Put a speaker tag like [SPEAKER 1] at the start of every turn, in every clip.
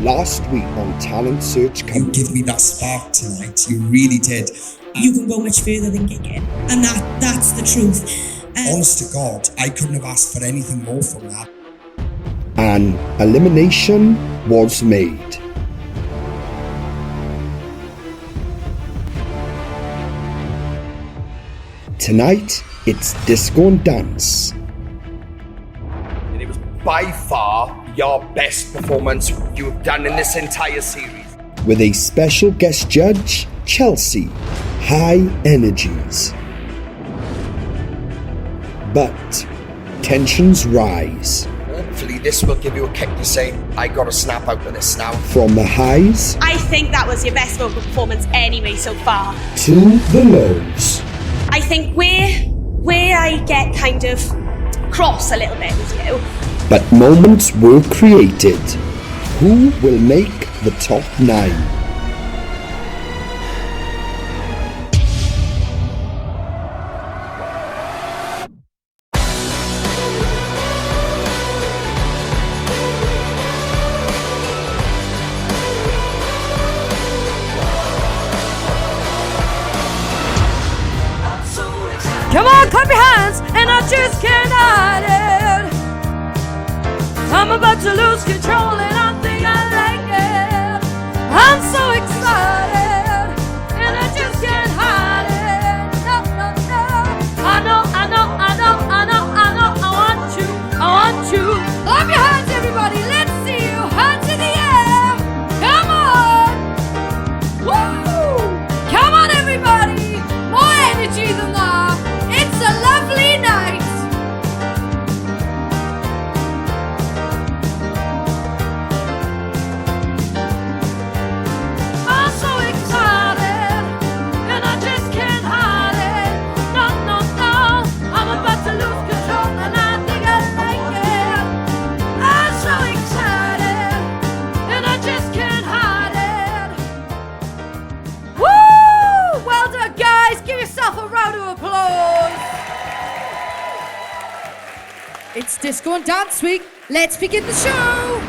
[SPEAKER 1] last week on Talent Search Cymru.
[SPEAKER 2] You give me that spark tonight, you really did.
[SPEAKER 3] You can go much further than gigging, and that's the truth.
[SPEAKER 2] Honest to God, I couldn't have asked for anything more from that.
[SPEAKER 1] An elimination was made. Tonight, it's disco and dance.
[SPEAKER 4] And it was by far your best performance you've done in this entire series.
[SPEAKER 1] With a special guest judge, Chelsea, high energies. But tensions rise.
[SPEAKER 4] Hopefully this will give you a kick to say, I gotta snap out of this now.
[SPEAKER 1] From the highs
[SPEAKER 5] I think that was your best vocal performance anyway so far.
[SPEAKER 1] to the lows.
[SPEAKER 5] I think where I get kind of cross a little bit with you.
[SPEAKER 1] But moments were created. Who will make the top 9?
[SPEAKER 6] Come on, clap your hands, and I just can't hide it. I'm about to lose control, and I think I like it. I'm so excited, and I just can't hide it. No, no, no. I know, I want you. Clap your hands, everybody. Let's see you. Hands in the air. Come on. Woo! Come on, everybody. More energy than that. It's a lovely night. I'm so excited, and I just can't hide it. No, no, no. I'm about to lose control, and I think I like it. I'm so excited, and I just can't hide it. Woo! Well done, guys. Give yourself a round of applause. It's Disco and Dance Week. Let's begin the show.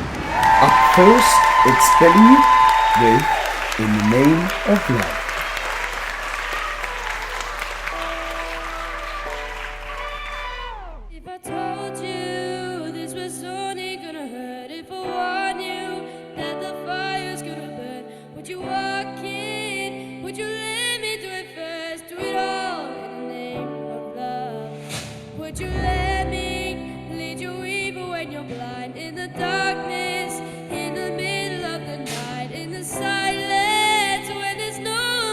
[SPEAKER 1] Up first, it's Billy with In the Name of Love.
[SPEAKER 6] If I told you this was only gonna hurt, if I warned you that the fire's gonna burn, would you walk in? Would you let me do it first? Do it all in the name of love. Would you let me lead you even when you're blind? In the darkness, in the middle of the night, in the silence when there's no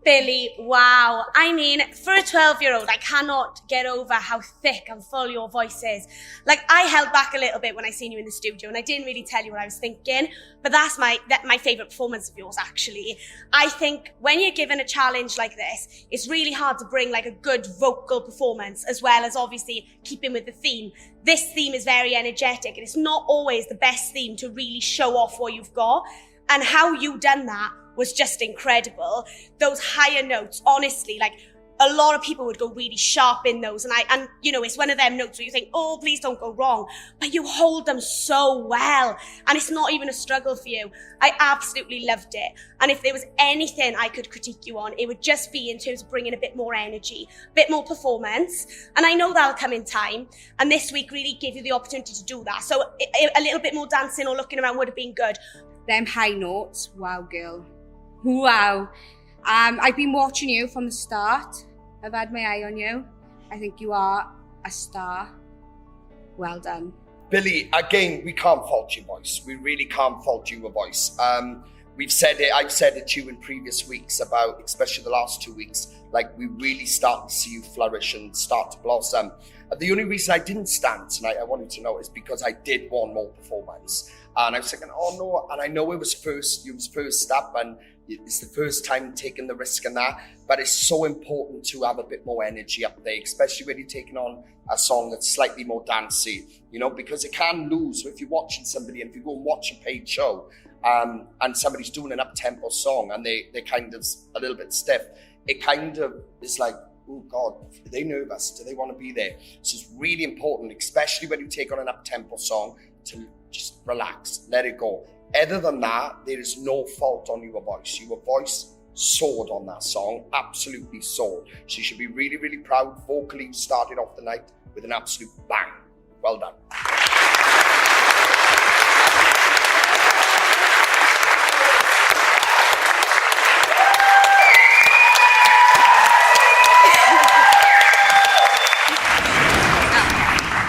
[SPEAKER 5] Billy, wow. I mean, for a 12-year-old, I cannot get over how thick and full your voice is. Like, I held back a little bit when I seen you in the studio, and I didn't really tell you what I was thinking, but that's my favourite performance of yours, actually. I think when you're given a challenge like this, it's really hard to bring, like, a good vocal performance, as well as, obviously, keeping with the theme. This theme is very energetic, and it's not always the best theme to really show off what you've got, and how you done that was just incredible. Those higher notes, honestly, like, a lot of people would go really sharp in those, and you know, it's one of them notes where you think, oh, please don't go wrong, but you hold them so well, and it's not even a struggle for you. I absolutely loved it, and if there was anything I could critique you on, it would just be in terms of bringing a bit more energy, a bit more performance, and I know that'll come in time, and this week really gave you the opportunity to do that, so a little bit more dancing or looking around would have been good.
[SPEAKER 7] Them high notes, wow, girl. Wow. I've been watching you from the start. I've had my eye on you. I think you are a star. Well done.
[SPEAKER 4] Billy, again, we can't fault your voice. We really can't fault your voice. We've said it, I've said it to you in previous weeks about, especially the last 2 weeks, like, we really start to see you flourish and start to blossom. The only reason I didn't stand tonight, I wanted to know, is because I did want more performance. And I was thinking, oh no, and I know it was first up, and it's the first time taking the risk and that, but it's so important to have a bit more energy up there, especially when you're taking on a song that's slightly more dancey, you know, because it can lose. So if you're watching somebody, and if you go and watch a paid show, and somebody's doing an up-tempo song and they're kind of a little bit stiff, it kind of is like, oh God, are they nervous? Do they want to be there? So it's really important, especially when you take on an up-tempo song, to just relax, let it go. Other than that, there is no fault on your voice. Your voice soared on that song, absolutely soared. So you should be really, really proud. Vocally, you started off the night with an absolute bang. Well done.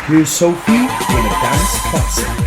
[SPEAKER 1] Here's Sophie in a dance classic.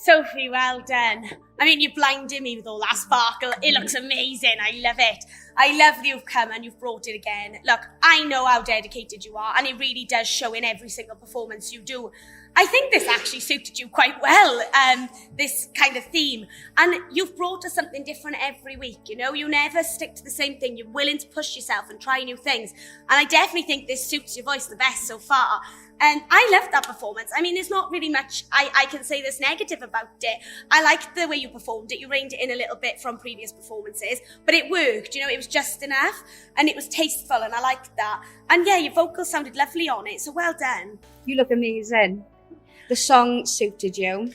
[SPEAKER 5] Sophie, well done. I mean, you blinded me with all that sparkle. It looks amazing. I love it. I love that you've come and you've brought it again. Look, I know how dedicated you are, and it really does show in every single performance you do. I think this actually suited you quite well, this kind of theme. And you've brought us something different every week, you know? You never stick to the same thing. You're willing to push yourself and try new things. And I definitely think this suits your voice the best so far. And I loved that performance. I mean, there's not really much I can say that's negative about it. I liked the way you performed it. You reined it in a little bit from previous performances, but it worked, you know, it was just enough and it was tasteful and I liked that. And yeah, your vocals sounded lovely on it, so well done.
[SPEAKER 7] You look amazing. The song suited you.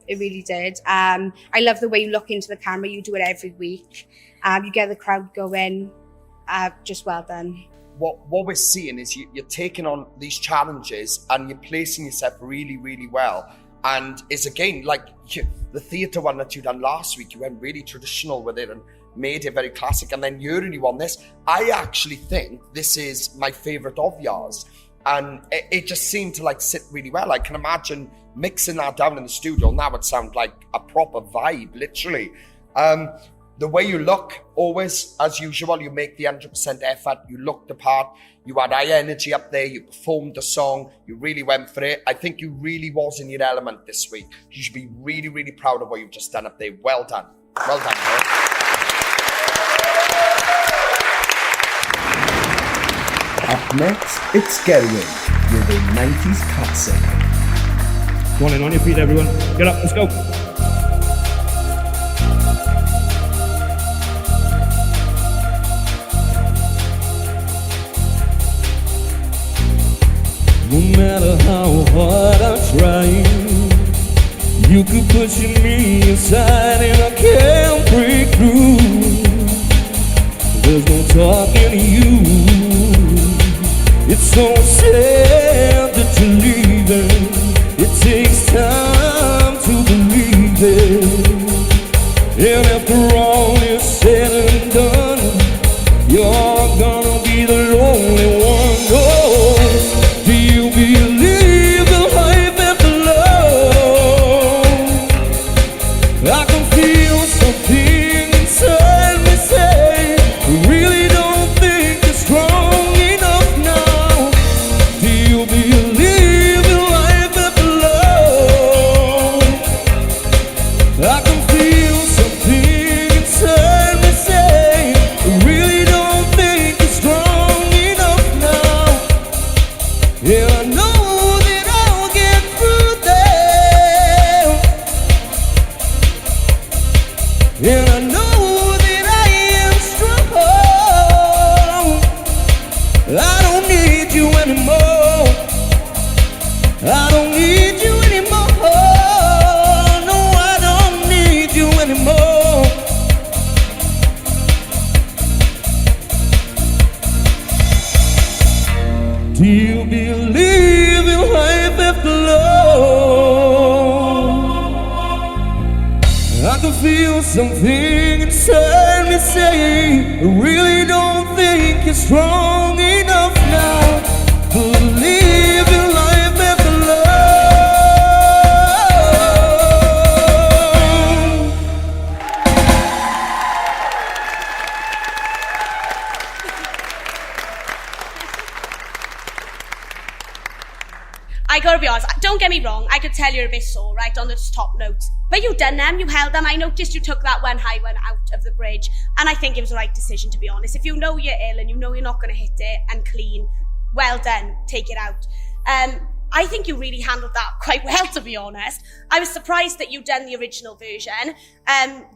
[SPEAKER 7] It really did. I love the way you look into the camera. You do it every week. You get the crowd going. Just well done.
[SPEAKER 4] What we're seeing is you're taking on these challenges and you're placing yourself really, really well. And it's again, like the theatre one that you done last week, you went really traditional with it and made it very classic. And then you're really on this. I actually think this is my favourite of yours. And it just seemed to like sit really well. I can imagine mixing that down in the studio. Now it sounds like a proper vibe, literally. The way you look, always, as usual, you make the 100% effort. You looked the part. You had high energy up there. You performed the song. You really went for it. I think you really was in your element this week. You should be really, really proud of what you've just done up there. Well done. Well done, bro.
[SPEAKER 1] Up next, it's Gerwin with a 90s classic.
[SPEAKER 8] Go on your feet, everyone. Get up, let's go. No matter how hard I try, you keep pushing me aside and I can't break through. There's no talking to you. It's so sad that you're leaving. It takes time to believe it. And after all is said and done, you're gonna be the lonely one. Oh, do you believe in life after love? I can feel something inside me say, I really don't think you're strong enough now. Do you believe in life after love? I can feel something inside me say, I really don't think you're strong enough now. Yeah, I know that I'll get through there. And I know that I am strong. I don't need you anymore. I don't need you anymore. No, I don't need you anymore. Do you believe in life after love? I can feel something inside me say, I really don't think you're strong enough now. Believe in life after love.
[SPEAKER 5] I gotta be honest, don't get me wrong, I could tell you're a bit sore, right, on the top notes. But you done them, you held them. I noticed you took that one high one out of the bridge, and I think it was the right decision, to be honest. If you know you're ill and you know you're not going to hit it and clean, well done, take it out. I think you really handled that quite well, to be honest. I was surprised that you done the original version,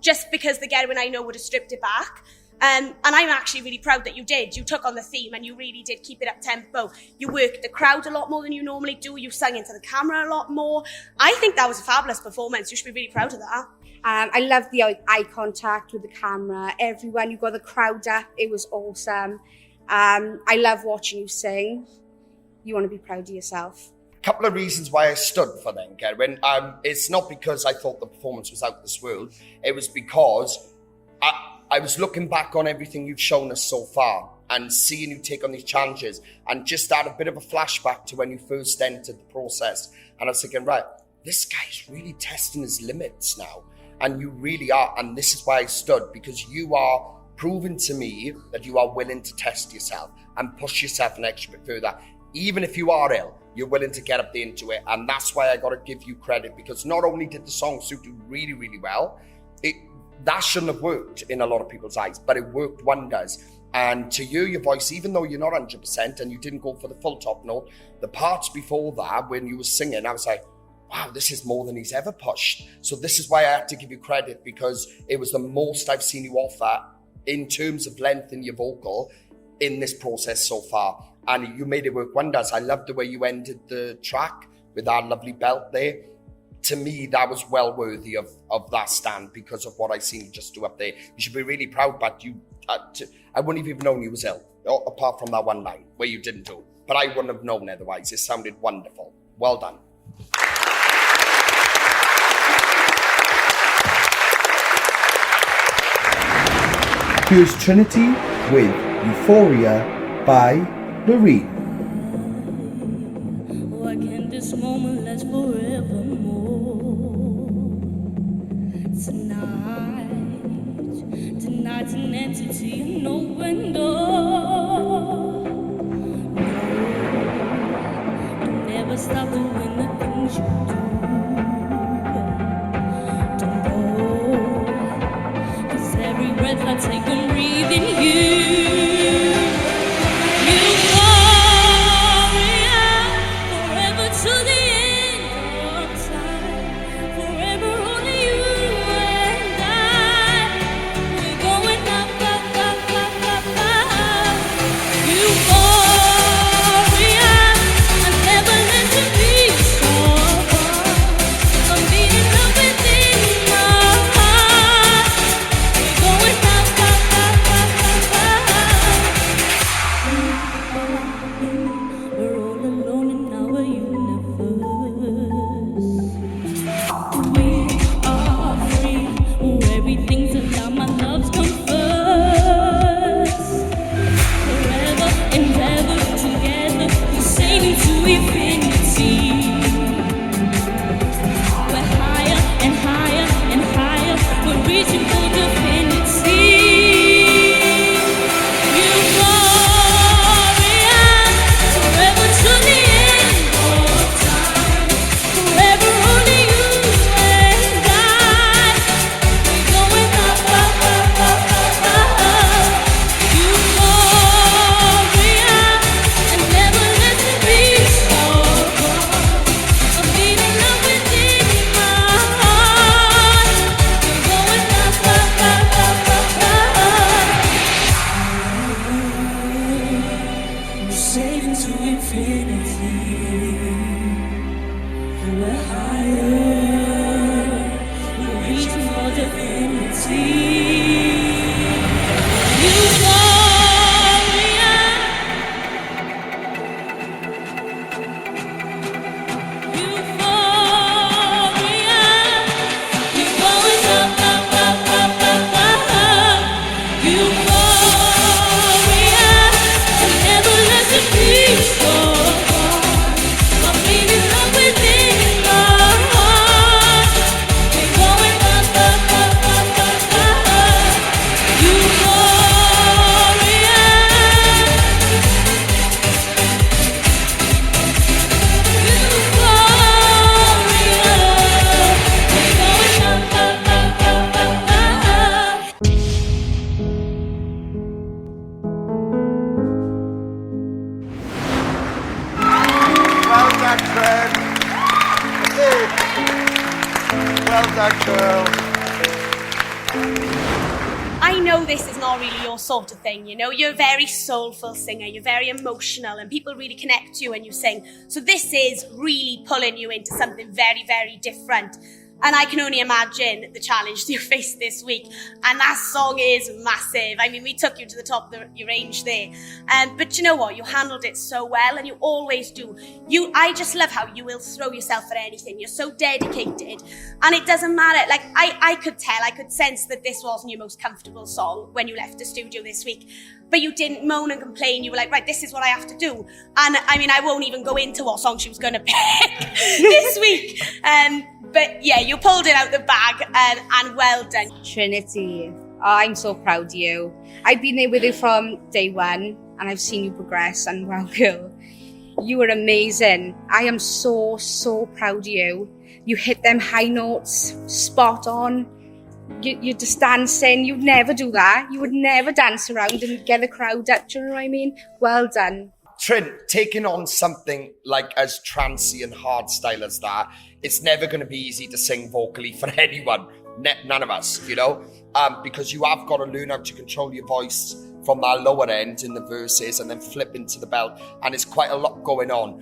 [SPEAKER 5] just because the Gerwin I know would have stripped it back. And I'm actually really proud that you did. You took on the theme and you really did keep it up tempo. You worked the crowd a lot more than you normally do. You sang into the camera a lot more. I think that was a fabulous performance. You should be really proud of that.
[SPEAKER 7] I love the eye contact with the camera. Everyone, you got the crowd up. It was awesome. I love watching you sing. You want to be proud of yourself.
[SPEAKER 4] Couple of reasons why I stood for them, Gerwin. It's not because I thought the performance was out of this world. It was because I was looking back on everything you've shown us so far and seeing you take on these challenges and just had a bit of a flashback to when you first entered the process. And I was thinking, right, this guy's really testing his limits now. And you really are. And this is why I stood, because you are proving to me that you are willing to test yourself and push yourself an extra bit further. Even if you are ill, you're willing to get up there into it. And that's why I got to give you credit, because not only did the song suit you really, really well, that shouldn't have worked in a lot of people's eyes, but it worked wonders. And to hear your voice, even though you're not 100% and you didn't go for the full top note, the parts before that, when you were singing, I was like, wow, this is more than he's ever pushed. So this is why I had to give you credit, because it was the most I've seen you offer in terms of length in your vocal in this process so far. And you made it work wonders. I loved the way you ended the track with that lovely belt there. To me, that was well worthy of that stand because of what I seen you just do up there. You should be really proud, but I wouldn't have even known you was ill, apart from that one line where you didn't do. But I wouldn't have known otherwise. It sounded wonderful. Well done.
[SPEAKER 1] Here's Trinity with Euphoria by Loreen.
[SPEAKER 6] Why can't this moment last forevermore? Tonight's an entity, no window. No, don't ever stop doing the things you do. Don't go, 'cause every breath I take, I'm breathing you.
[SPEAKER 5] I know this is not really your sort of thing, you know, you're a very soulful singer, you're very emotional and people really connect to you when you sing. So this is really pulling you into something very, very different. And I can only imagine the challenge that you faced this week. And that song is massive. I mean, we took you to the top of your range there. But you know what? You handled it so well, and you always do. I just love how you will throw yourself at anything. You're so dedicated. And it doesn't matter. Like, I could sense that this wasn't your most comfortable song when you left the studio this week. But you didn't moan and complain. You were like, right, this is what I have to do. And I mean, I won't even go into what song she was going to pick this week. But yeah, you pulled it out the bag, and well done.
[SPEAKER 7] Trinity, I'm so proud of you. I've been there with you from day one, and I've seen you progress, and wow, girl, you were amazing. I am so, so proud of you. You hit them high notes, spot on. You're just dancing. You'd never do that. You would never dance around and get the crowd up, do you know what I mean? Well done.
[SPEAKER 4] Trent, taking on something like as trancey and hardstyle as that, it's never going to be easy to sing vocally for anyone, none of us, you know, because you have got to learn how to control your voice from that lower end in the verses and then flip into the belt, and it's quite a lot going on.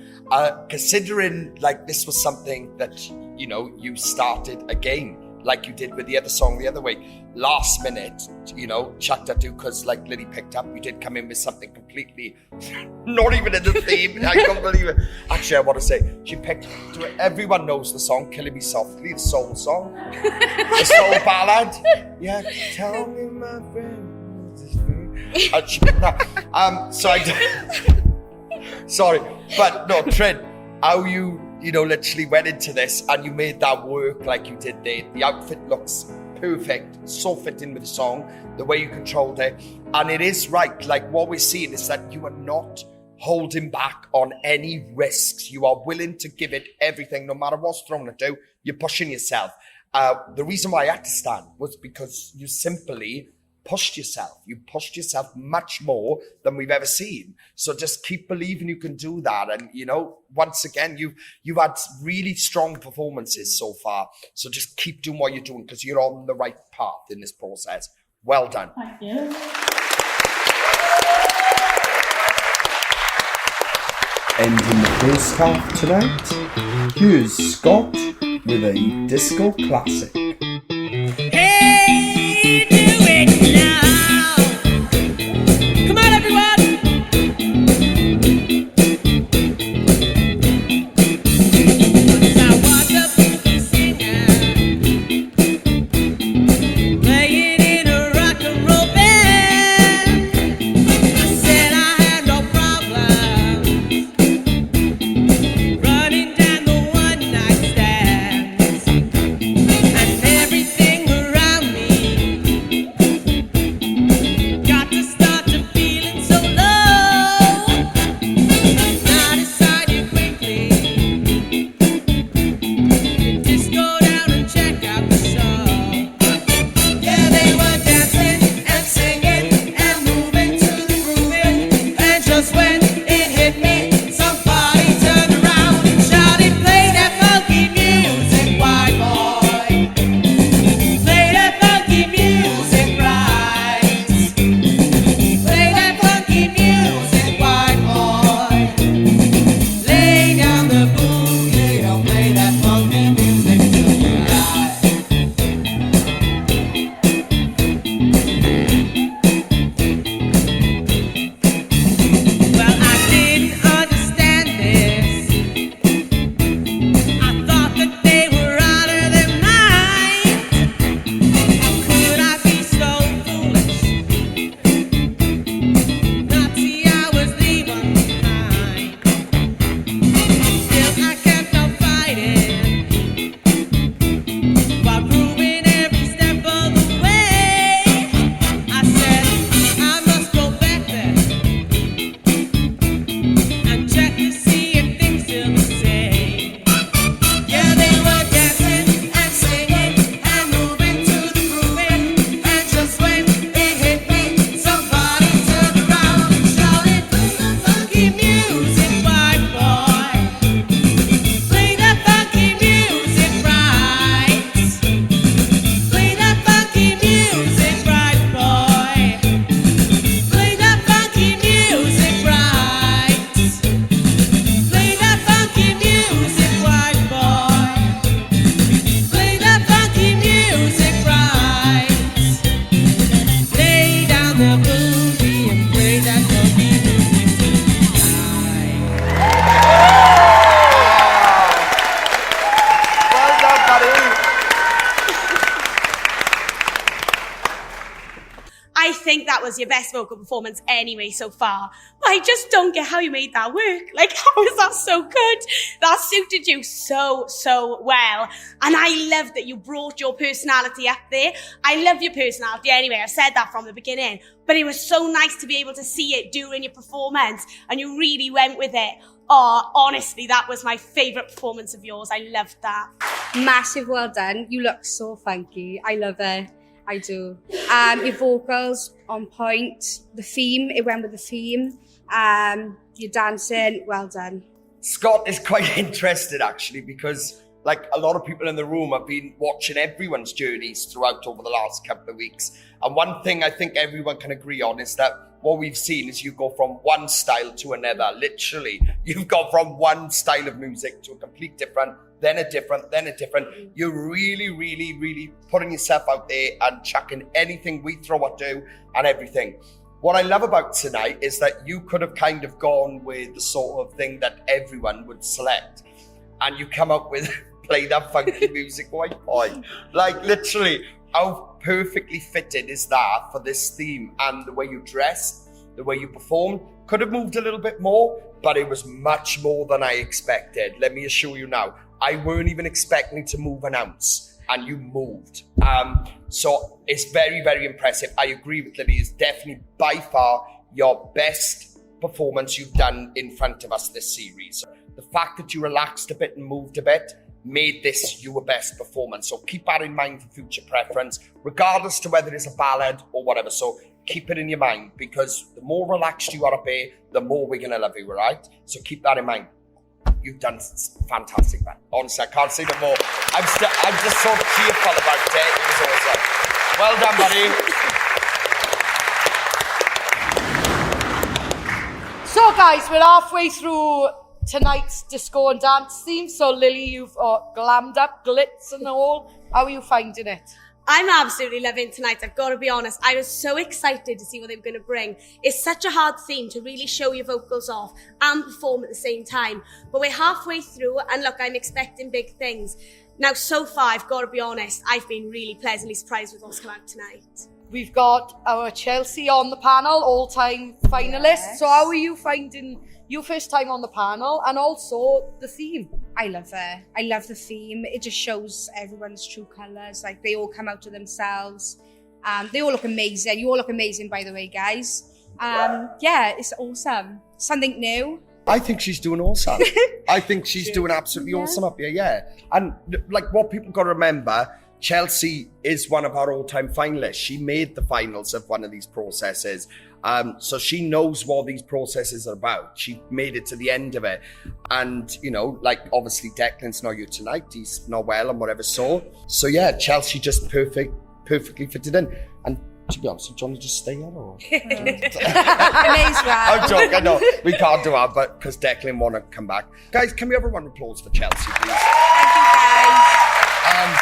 [SPEAKER 4] Considering like this was something that, you know, you started again, like you did with the other song the other week, last minute, you know, chucked at you because like Lily picked up, you did come in with something completely not even in the theme. I can't believe it. Actually, I want to say she picked, everyone knows the song Killing Me Softly, the soul song, the soul ballad. Yeah, tell me my friend, and she picked that. So I sorry, but no, Trent, how you know, literally went into this and you made that work like you did there. The outfit looks perfect, so fitting with the song, the way you controlled it. And it is right, like what we're seeing is that you are not holding back on any risks. You are willing to give it everything, no matter what's thrown at you. You're pushing yourself. The reason why I had to stand was because you simply pushed yourself. You pushed yourself much more than we've ever seen. So just keep believing you can do that. And, you know, once again, you've had really strong performances so far. So just keep doing what you're doing because you're on the right path in this process. Well done.
[SPEAKER 9] Thank you.
[SPEAKER 1] Ending the first half tonight, here's Scott with a disco classic.
[SPEAKER 6] Hey, do it now. Come on, everyone. Once I was a boogie singer, playing in a rock and roll band. I said I had no problem running down the one night stands. And
[SPEAKER 5] that was your best vocal performance anyway so far. But I just don't get how you made that work. Like, how is that so good? That suited you so, so well. And I love that you brought your personality up there. I love your personality anyway. I've said that from the beginning. But it was so nice to be able to see it during your performance. And you really went with it. Oh, honestly, that was my favourite performance of yours. I loved that.
[SPEAKER 7] Massive well done. You look so funky. I love it. I do. Your vocals on point. The theme, it went with the theme. Your dancing, well done.
[SPEAKER 4] Scott is quite interested actually because like a lot of people in the room have been watching everyone's journeys throughout over the last couple of weeks. And one thing I think everyone can agree on is that what we've seen is you go from one style to another. Literally, you've gone from one style of music to a complete different, then a different, then a different. You're really, really, really putting yourself out there and chucking anything we throw at you and everything. What I love about tonight is that you could have kind of gone with the sort of thing that everyone would select. And you come up with play that funky music, white boy. Like literally, how perfectly fitted is that for this theme? And the way you dressed, the way you performed, could have moved a little bit more, but it was much more than I expected. Let me assure you now, I weren't even expecting to move an ounce, and you moved. So it's very, very impressive. I agree with Lily. It's definitely by far your best performance you've done in front of us this series. The fact that you relaxed a bit and moved a bit made this your best performance. So keep that in mind for future preference, regardless to whether it's a ballad or whatever. So keep it in your mind, because the more relaxed you are up here, the more we're going to love you, all right? So keep that in mind. You've done fantastic, man. Honestly, I can't say no more. I'm just so cheerful about it. It was awesome. Well done, buddy.
[SPEAKER 9] So, guys, we're halfway through tonight's disco and dance theme. So, Lily, you've glammed up, glitz and all. How are you finding it?
[SPEAKER 5] I'm absolutely loving tonight, I've got to be honest. I was so excited to see what they were going to bring. It's such a hard theme to really show your vocals off and perform at the same time. But we're halfway through, and look, I'm expecting big things. Now, so far, I've got to be honest, I've been really pleasantly surprised with what's come out tonight.
[SPEAKER 9] We've got our Chelsea on the panel, all-time finalist. Yes. So how are you finding your first time on the panel, and also the theme?
[SPEAKER 7] I love it. I love the theme. It just shows everyone's true colours. Like, they all come out to themselves. They all look amazing. You all look amazing, by the way, guys. Yeah, it's awesome. Something new.
[SPEAKER 4] I think she's doing awesome. I think she's doing absolutely awesome up here, yeah. And like what people got to remember, Chelsea is one of our all-time finalists. She made the finals of one of these processes. So she knows what these processes are about. She made it to the end of it. And, you know, like obviously Declan's not here tonight. He's not well and whatever. So yeah, Chelsea just perfectly fitted in. And to be honest, do you want to just stay on or? I'm joking, I know. We can't do that, but because Declan want to come back. Guys, can we have a round of applause for Chelsea, please?
[SPEAKER 7] Thank you, guys.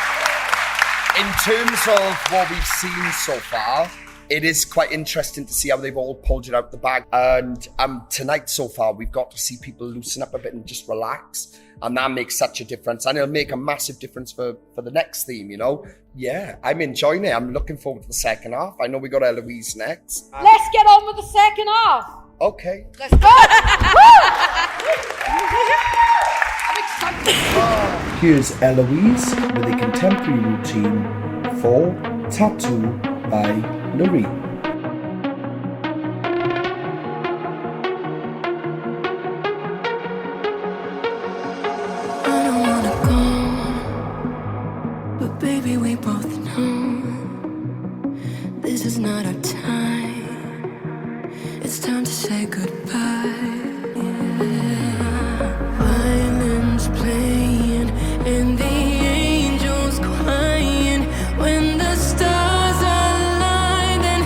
[SPEAKER 4] In terms of what we've seen so far, it is quite interesting to see how they've all pulled it out the bag. And tonight so far, we've got to see people loosen up a bit and just relax. And that makes such a difference. And it'll make a massive difference for the next theme, you know? Yeah, I'm enjoying it. I'm looking forward to the second half. I know we got Eloise next.
[SPEAKER 9] Let's get on with the second half.
[SPEAKER 4] Okay.
[SPEAKER 9] Let's go. I'm excited.
[SPEAKER 1] Here's Eloise with a contemporary routine for Tattoo by Loreen.
[SPEAKER 6] Baby, we both know this is not our time. It's time to say goodbye. Yeah. Violins playing and the angels crying. When the stars align, then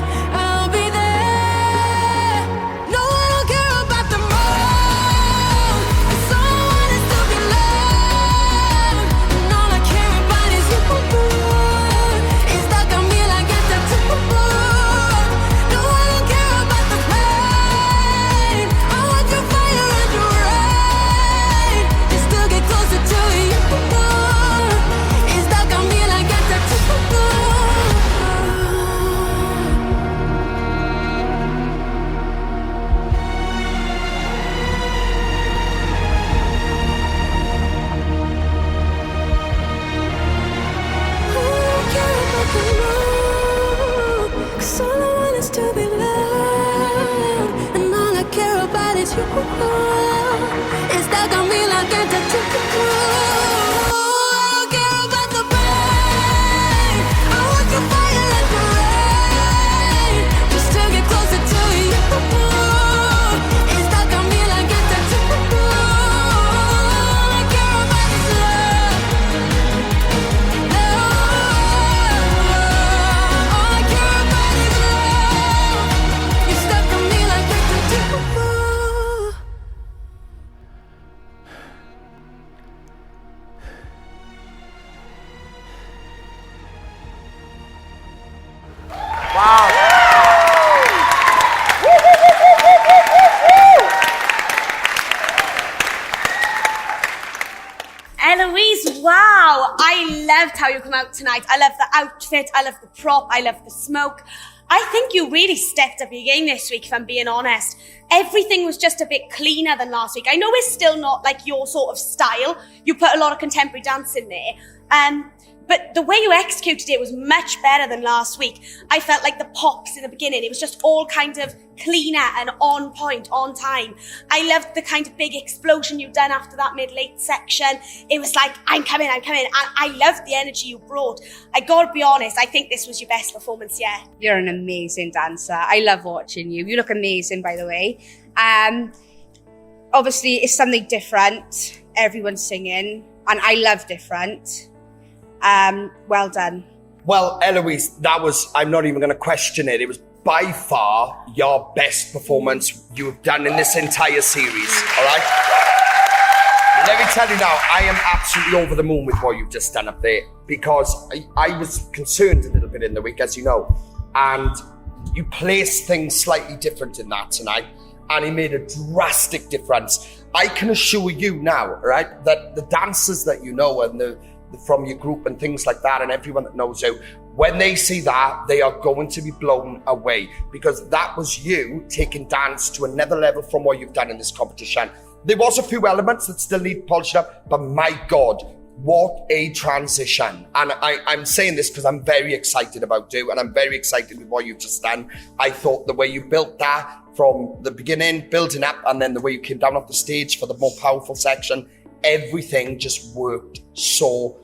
[SPEAKER 5] Eloise, wow. I loved how you come out tonight. I love the outfit. I love the prop. I love the smoke. I think you really stepped up your game this week, if I'm being honest. Everything was just a bit cleaner than last week. I know it's still not like your sort of style. You put a lot of contemporary dance in there. But the way you executed it was much better than last week. I felt like the pops in the beginning, it was just all kind of cleaner and on point, on time. I loved the kind of big explosion you'd done after that mid-late section. It was like, I'm coming. And I loved the energy you brought. I gotta be honest, I think this was your best performance yet.
[SPEAKER 7] You're an amazing dancer. I love watching you. You look amazing, by the way. Obviously, it's something different. Everyone's singing, and I love different. Well done.
[SPEAKER 4] Well, Eloise, I'm not even going to question it. It was by far your best performance you've done in this entire series, all right? Let me tell you now, I am absolutely over the moon with what you've just done up there, because I was concerned a little bit in the week, as you know, and you placed things slightly different in that tonight, and it made a drastic difference. I can assure you now, right, that the dancers that you know and from your group and things like that, and everyone that knows you, when they see that, they are going to be blown away, because that was you taking dance to another level from what you've done in this competition. There was a few elements that still need polishing up, but my God, what a transition. And I'm saying this because I'm very excited about you, and I'm very excited with what you've just done. I thought the way you built that from the beginning, building up, and then the way you came down off the stage for the more powerful section, everything just worked so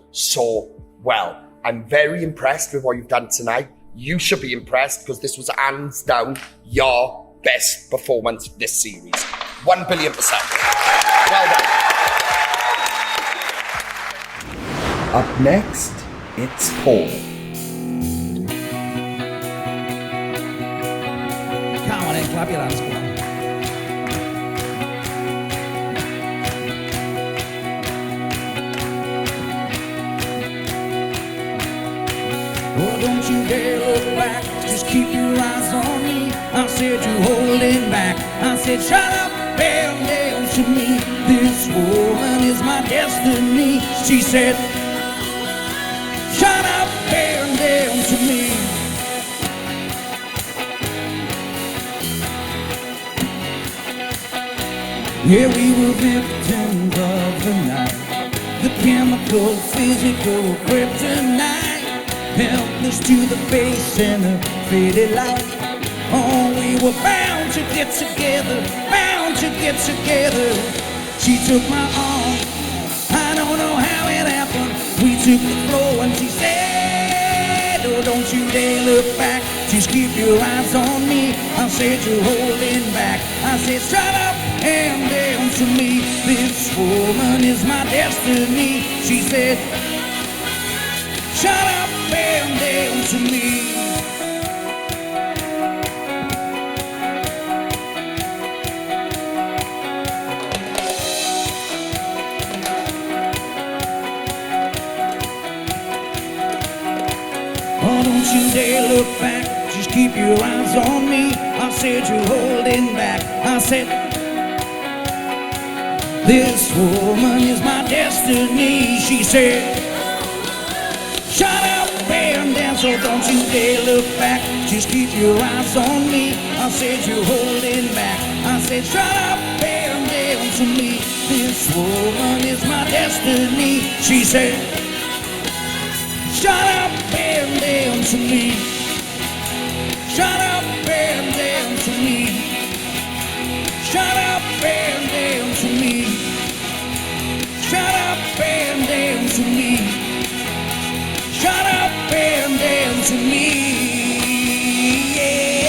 [SPEAKER 4] well. I'm very impressed with what you've done tonight. You should be impressed, because this was hands down your best performance this series. 1,000,000,000%. Well done.
[SPEAKER 1] Up next, it's Paul.
[SPEAKER 8] Come on in, clap your hands, come on. Oh, don't you dare look back, just keep your eyes on me. I said you're holding back. I said shut up, bear down to me. This woman is my destiny. She said shut up, bear down to me. Yeah, we were victims of the night. The chemical, physical kryptonite. Helpless to the face and the faded light. Oh, we were bound to get together, bound to get together. She took my arm, I don't know how it happened. We took the floor and she said, oh, don't you dare look back, just keep your eyes on me. I said you're holding back. I said shut up and down to me. This woman is my destiny. She said shut up and down to me. Oh, don't you dare look back, just keep your eyes on me. I said you're holding back. I said this woman is my destiny. She said shut up and down, so don't you dare look back, just keep your eyes on me. I said you're holding back. I said shut up and down to me. This woman is my destiny. She said shut up and down to me. Shut up and down to me. Shut up and down to me. Shut up and down to me. Shut up and down to me. Yeah.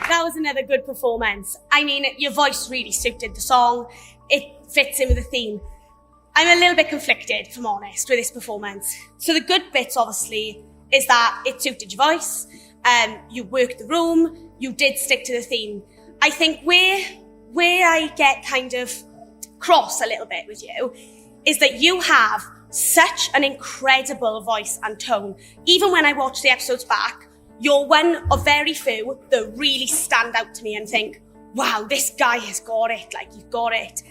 [SPEAKER 5] That was another good performance. I mean, your voice really suited the song. It fits in with the theme. I'm a little bit conflicted, if I'm honest, with this performance. So the good bits, obviously, is that it suited your voice. You worked the room, you did stick to the theme. I think where I get kind of cross a little bit with you is that you have such an incredible voice and tone. Even when I watch the episodes back, you're one of very few that really stand out to me and think, wow, this guy has got it, like he's got it.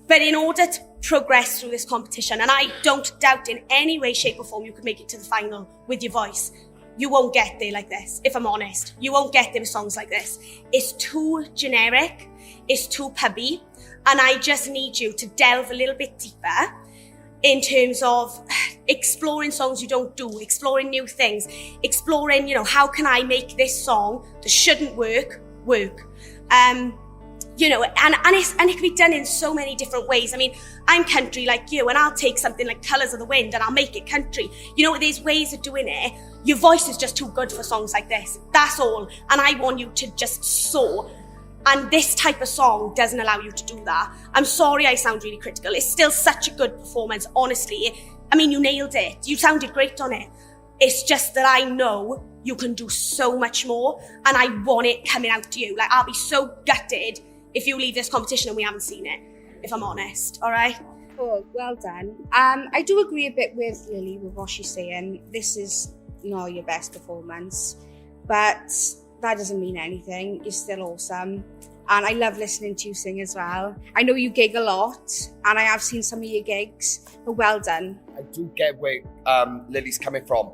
[SPEAKER 5] But in order to progress through this competition, and I don't doubt in any way, shape or form you could make it to the final with your voice, you won't get there like this, if I'm honest. You won't get there with songs like this. It's too generic, it's too pubby, and I just need you to delve a little bit deeper in terms of exploring songs you don't do, exploring new things, exploring, how can I make this song that shouldn't work? And it can be done in so many different ways. I mean, I'm country like you, and I'll take something like Colours of the Wind and I'll make it country. There's ways of doing it. Your voice is just too good for songs like this. That's all. And I want you to just soar. And this type of song doesn't allow you to do that. I'm sorry I sound really critical. It's still such a good performance, honestly. I mean, you nailed it. You sounded great on it. It's just that I know you can do so much more, and I want it coming out to you. Like, I'll be so gutted if you leave this competition and we haven't seen it, if I'm honest, all right?
[SPEAKER 7] Cool, well done. I do agree a bit with Lily with what she's saying. This is not your best performance, but that doesn't mean anything. You're still awesome. And I love listening to you sing as well. I know you gig a lot, and I have seen some of your gigs, but well done.
[SPEAKER 4] I do get where Lily's coming from.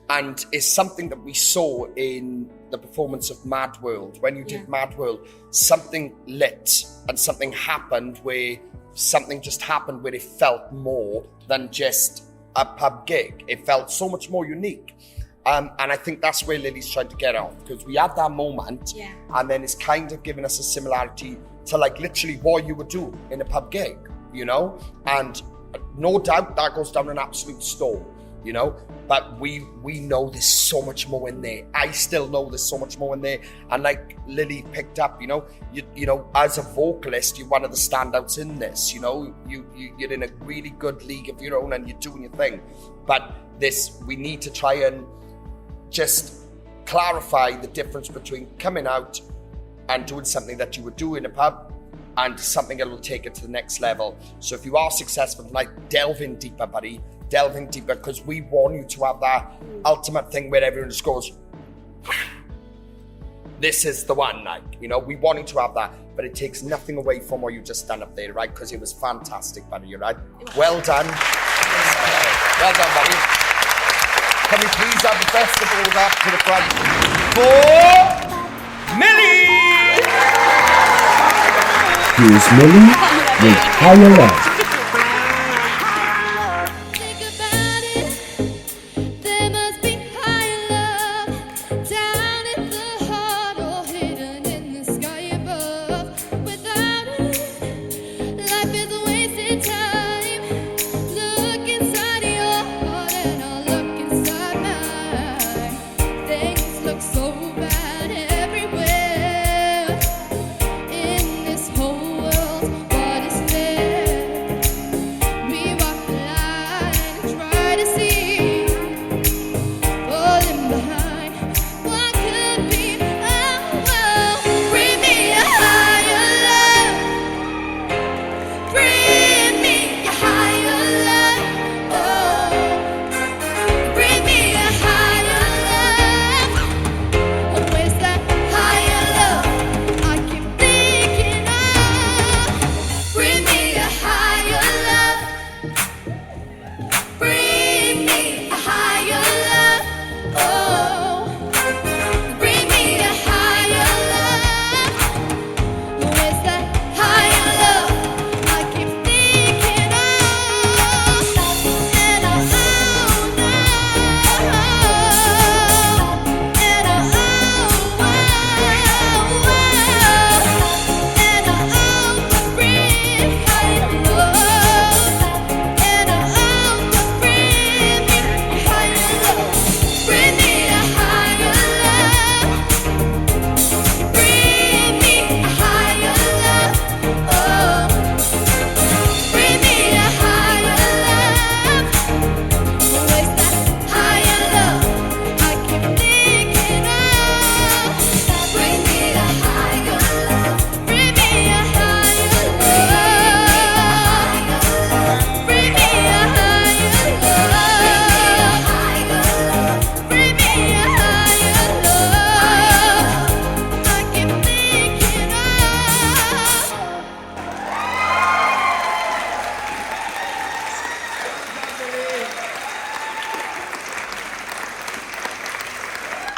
[SPEAKER 4] And it's something that we saw in the performance of Mad World. When you did Mad World, something lit and something happened where it felt more than just a pub gig. It felt so much more unique. And I think that's where Lily's trying to get off, because we had that moment, and then it's kind of giving us a similarity to like literally what you would do in a pub gig, and no doubt that goes down an absolute storm, but we know there's so much more in there. I still know there's so much more in there, and like Lily picked up, you as a vocalist, you're one of the standouts in this. You're in a really good league of your own, and you're doing your thing. But we need to try and just clarify the difference between coming out and doing something that you would do in a pub and something that will take it to the next level. So if you are successful tonight, delve in deeper, buddy. Delve in deeper, because we want you to have that ultimate thing where everyone just goes, this is the one, we want you to have that, but it takes nothing away from what you just done up there, right? Because it was fantastic, buddy, right? Well done. Well done, buddy. Can we please have the best of all that to the front for Millie?
[SPEAKER 1] Here's Millie with Higher Up.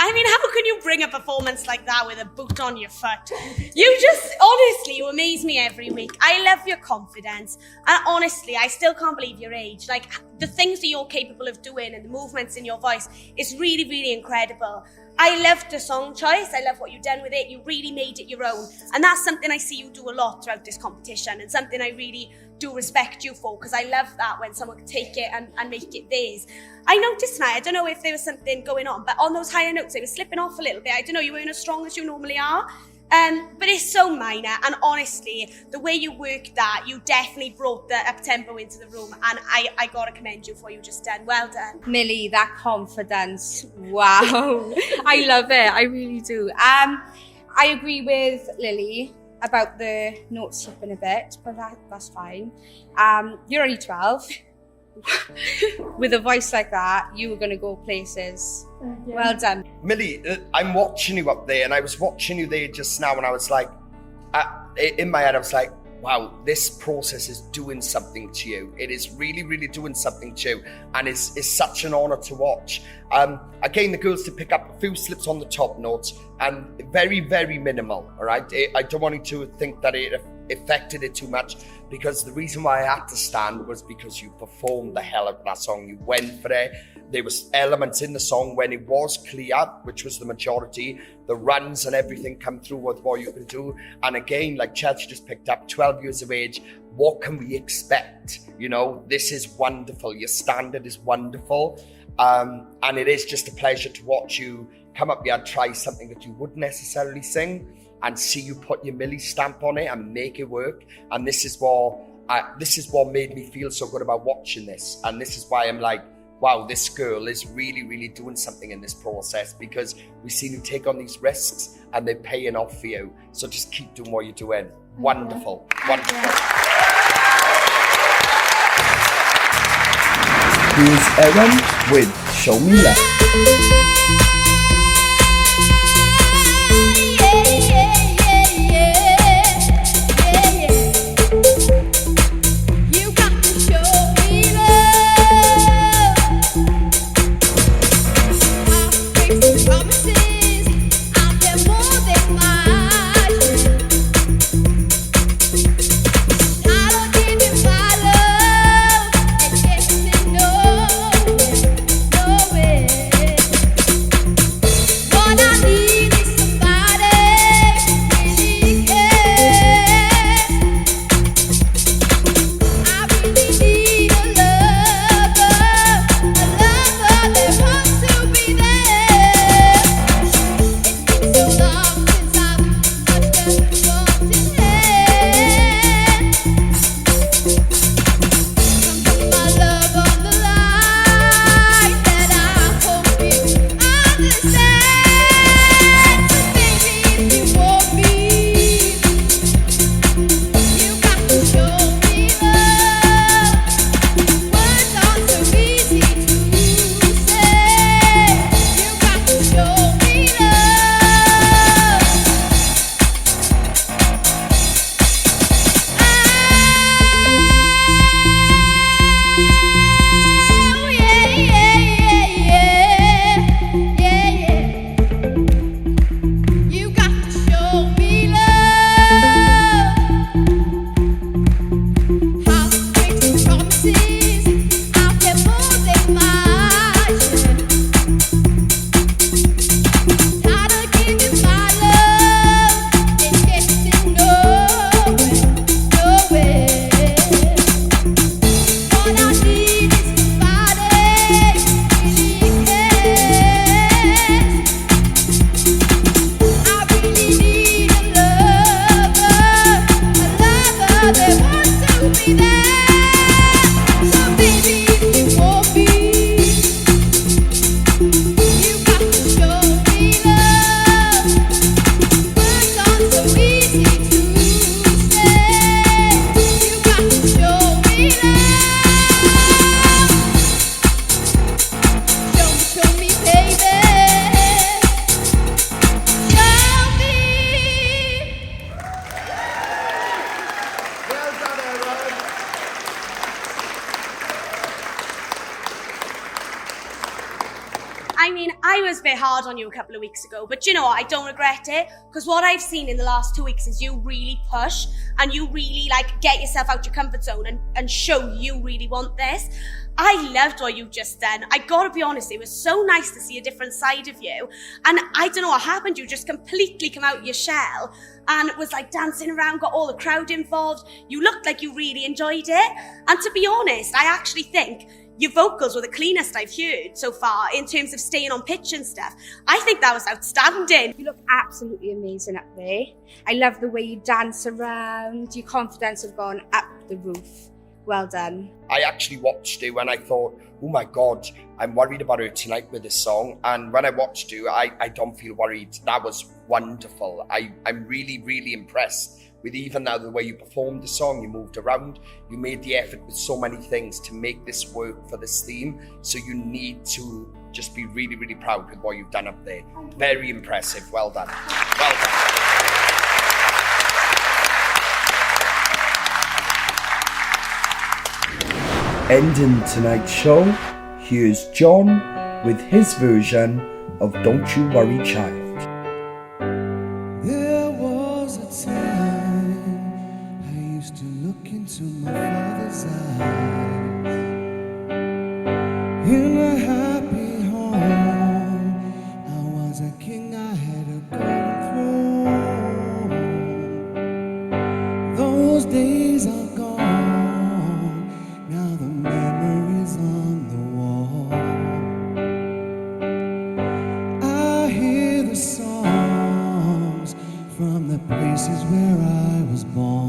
[SPEAKER 5] I mean, how can you bring a performance like that with a boot on your foot? You just, honestly, you amaze me every week. I love your confidence. And honestly, I still can't believe your age. Like, the things that you're capable of doing and the movements in your voice is really, really incredible. I loved the song choice. I love what you've done with it. You really made it your own. And that's something I see you do a lot throughout this competition, and something I really do respect you for, because I love that when someone can take it and make it theirs. I noticed tonight, I don't know if there was something going on, but on those higher notes, they were slipping off a little bit. I don't know, you weren't as strong as you normally are. But it's so minor, and honestly, the way you worked that, you definitely brought the up-tempo into the room, and I gotta commend you for what you just done. Well done.
[SPEAKER 7] Millie, that confidence, wow. I love it, I really do. I agree with Lily about the notes slipping a bit, but that's fine. You're only 12. With a voice like that, you were going to go places. Yeah. Well done.
[SPEAKER 4] Millie, I'm watching you up there, and I was watching you there just now, and I was like, in my head, I was like, wow, this process is doing something to you. It is really, really doing something to you, and it's such an honour to watch. Again, the girls did pick up a few slips on the top notes, and very, very minimal, all right? I don't want you to think that it affected it too much, because the reason why I had to stand was because you performed the hell out of that song. You went for it. There was elements in the song when it was clear, which was the majority, the runs and everything come through with what you can do. And again, like Chelsea just picked up, 12 years of age, what can we expect? You know, this is wonderful. Your standard is wonderful. And it is just a pleasure to watch you come up here and try something that you wouldn't necessarily sing, and see you put your Millie stamp on it and make it work. And this is what made me feel so good about watching this. And this is why I'm like, wow, this girl is really, really doing something in this process, because we've seen you take on these risks and they're paying off for you. So just keep doing what you're doing. Wonderful, wonderful.
[SPEAKER 1] Here's Erin with Show Me Love.
[SPEAKER 5] bit hard on you a couple of weeks ago, but you know what? I don't regret it, because what I've seen in the last 2 weeks is you really push and you really like get yourself out your comfort zone and show you really want this. I loved what you just done. I gotta be honest, it was so nice to see a different side of you. And I don't know what happened, you just completely came out of your shell and was like dancing around, got all the crowd involved. You looked like you really enjoyed it. And to be honest, I actually think your vocals were the cleanest I've heard so far in terms of staying on pitch and stuff. I think that was outstanding.
[SPEAKER 7] You look absolutely amazing up there. I love the way you dance around. Your confidence has gone up the roof. Well done.
[SPEAKER 4] I actually watched it when I thought, oh my God, I'm worried about her tonight with this song. And when I watched her, I don't feel worried. That was wonderful. I'm really, really impressed with even now the way you performed the song. You moved around, you made the effort with so many things to make this work for this theme. So you need to just be really, really proud with what you've done up there. Very impressive. Well done. Well done.
[SPEAKER 1] Ending tonight's show, here's John with his version of Don't You Worry Child.
[SPEAKER 8] There was a time I used to look into my father's eyes. In a happy home, I was a king, I had a golden throne. Those days are gone, now the memories on the wall. I hear the songs from the places where I was born.